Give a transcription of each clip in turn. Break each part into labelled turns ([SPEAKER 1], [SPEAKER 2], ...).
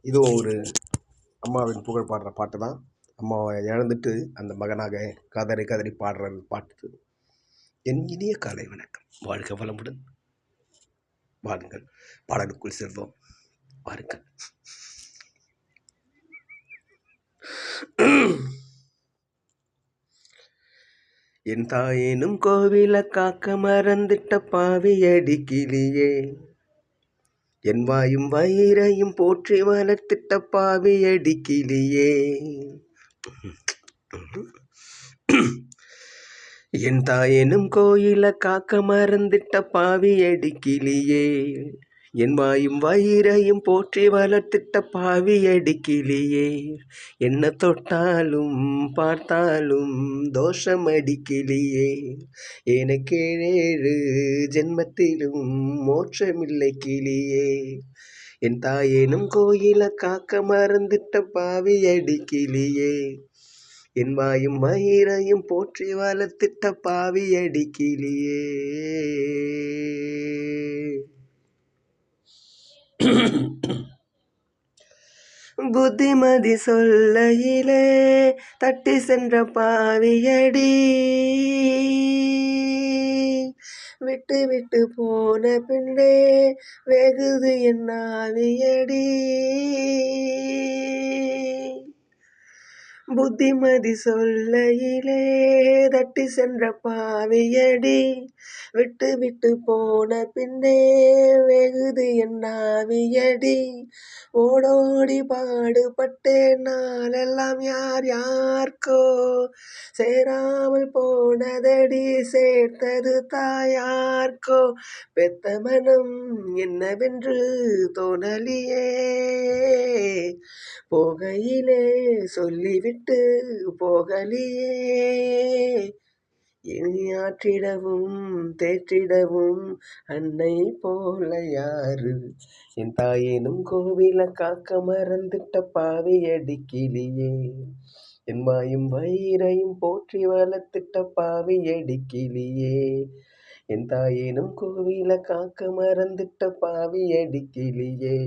[SPEAKER 1] இதுவும் ஒரு அம்மாவின் புகழ் பாடுற பாட்டு தான். அம்மாவை இழந்துட்டு அந்த மகனாக கதறி கதறி பாடுற பாட்டு. என் இனிய காலை வணக்கம். வாழ்க வளமுடன். வாருங்கள், பாடலுக்குள் செல்வோம். வாருங்கள். என் தாயேனும் கோவில காக்க மறந்துட்ட பாவியடி கிளியே, என் வாயும் வயிறையும் போற்றி வளர்த்திட்ட பாவியடி கிளியே. என் தாயேனும் கோயில காக்க மறந்திட்ட பாவியடி கிளியே, என் வாயும் வயிறையும் போற்றி வளர்த்திட்ட பாவியடி கிளியே. என்ன தொட்டாலும் பார்த்தாலும் தோஷம் அடி கிளியே, எனக்கு 7 ஜென்மத்திலும் மோட்சமில்லை கிளியே. என் தாயேனும் கோயில காக்க மறந்திட்ட பாவியடி கிளியே, என் வாயும் மயிரையும் போற்றி வளர்த்திட்ட பாவியடி கிளியே. புத்திமதி சொல்லையிலே தட்டி சென்ற பாவியடி, விட்டு விட்டு போன பின்னே வெகுது என் ஆவியடி. புத்திமதி சொல்லையிலே தட்டி சென்ற பாவியடி, விட்டு விட்டு போன பின்னே வெகுது என் ஆவியடி. ஓடோடி பாடுபட்டேன் நாளெல்லாம் யார் யார்க்கோ, சேராமல் போனதடி சேர்த்தது தாயார்க்கோ. பெத்த மனம் என்னவென்று தோணலியே, போகையிலே சொல்லிவிட்டு போகலியே. இனியாற்றிடவும் தேற்றிடவும் அன்னை போல யாரு, என் தாயேனும் கோவில காக்க மறந்துட்ட பாவியடி கிளியே, என் வாயும் வயிறையும் போற்றி வளர்த்திட்ட பாவியடி கிளியே. என் தாயேனும் கோவில காக்க மறந்துட்ட பாவியடி கிளியே,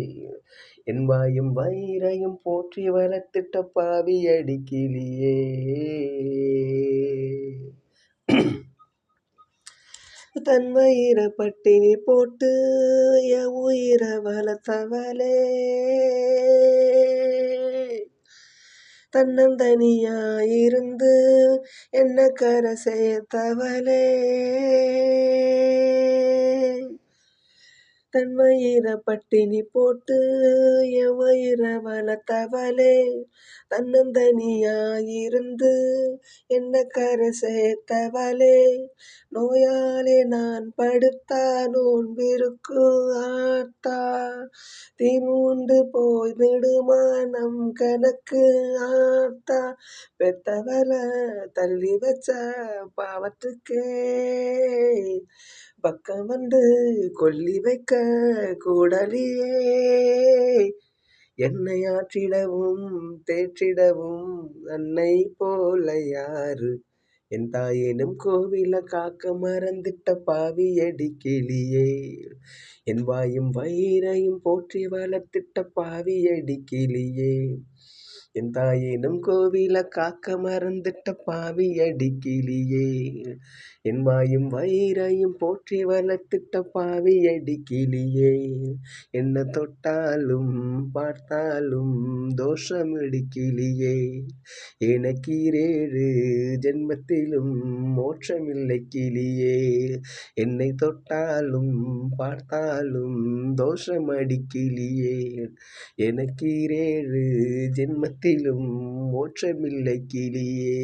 [SPEAKER 1] என் வாயும் வயிறையும் போற்றி வளர்த்திட்ட பாவியடி கிளியே. தன் வயிற பட்டினி போட்டு என் உயிரை வளர்த்தவளே, தன்னந்தனியாயிருந்து என்ன கரை சேர்த்தவளே. தன் வயிற பட்டினி போட்டு என் வயிறை வளர்த்தவளே, தன்னந்தனியாயிருந்து என்ன கரை சேர்த்தவளே. நோயாலே நான் படுத்தா நோன்பிருக்கு ஆத்தா, தீமூண்டு போய்விடுமா நம் கணக்கு ஆத்தா. பெத்தவள தள்ளி வச்ச பாவத்துக்கே பக்கம் வந்து கொல்லி வைக்க கூடலியே. என்னை ஆற்றிடவும் தேற்றிடவும் அன்னை போல யாரு, என் தாயேனும் கோவில காக்க மறந்திட்ட பாவியடி கிளியே, என் வாயும் வயிறையும் போற்றி வளர்த்திட்ட பாவியடி கிளியே. என் தாயேனும் கோவில காக்க மறந்துட்ட பாவியடி கிளியே, என் வாயும் வயிறையும் போற்றி வளர்த்திட்ட பாவியடி கிளியே. என்ன தொட்டாலும் பார்த்தாலும் தோஷமடி கிளியே, எனக்கு 7 ஜென்மத்திலும் மோட்சமில்லை கிளியே. என்னை தொட்டாலும் பார்த்தாலும் தோஷமடி கிளியே, எனக்கு 7 ஜென்மத்திலும் மோட்சமில்லை கிளியே.